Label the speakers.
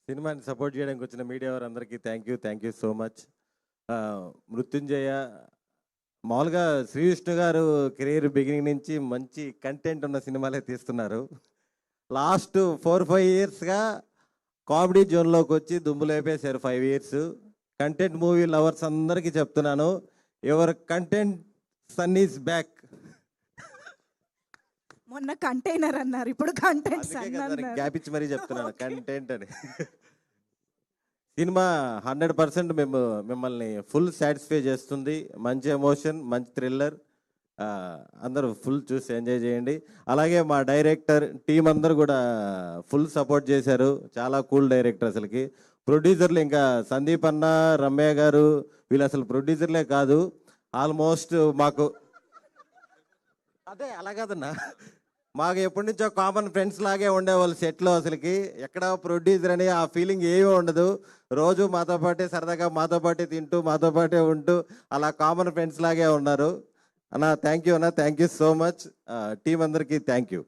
Speaker 1: సినిమాని సపోర్ట్ చేయడానికి వచ్చిన మీడియా వారందరికీ థ్యాంక్ యూ సో మచ్. మృత్యుంజయ మామూలుగా శ్రీ విష్ణు గారు కెరీర్ బిగినింగ్ నుంచి మంచి కంటెంట్ ఉన్న సినిమాలే తీస్తున్నారు. లాస్ట్ 4-5 ఇయర్స్గా కామెడీ జోన్లోకి వచ్చి దుమ్ము లేపేశారు. 5 ఇయర్స్ కంటెంట్ మూవీ లవర్స్ అందరికీ చెప్తున్నాను, your content son is back.
Speaker 2: మొన్న కంటైనర్ అన్నారు, ఇప్పుడు కంటెంట్
Speaker 1: గ్యాప్ ఇచ్చి మరీ చెప్తున్నాను కంటెంట్ అని. సినిమా 100% మిమ్మల్ని ఫుల్ సాటిస్ఫై చేస్తుంది. మంచి ఎమోషన్, మంచి థ్రిల్లర్. అందరూ ఫుల్ చూసి ఎంజాయ్ చేయండి. అలాగే మా డైరెక్టర్ టీం అందరూ కూడా ఫుల్ సపోర్ట్ చేశారు. చాలా కూల్ డైరెక్టర్ అసలుకి. ప్రొడ్యూసర్లు ఇంకా సందీప్ అన్న, రమ్య గారు వీళ్ళు అసలు ప్రొడ్యూసర్లే కాదు, ఆల్మోస్ట్ మాకు అదే అలా కాదన్నా, మాకు ఎప్పటి నుంచో కామన్ ఫ్రెండ్స్ లాగే ఉండేవాళ్ళు సెట్లో. అసలుకి ఎక్కడ ప్రొడ్యూసర్ అని ఆ ఫీలింగ్ ఏమీ ఉండదు. రోజు మాతో పాటే సరదాగా మాతో పాటే తింటూ మాతో పాటే ఉంటూ అలా కామన్ ఫ్రెండ్స్ లాగే ఉన్నారు. అన్న thank you so much. Team అందరికీ థ్యాంక్ యూ.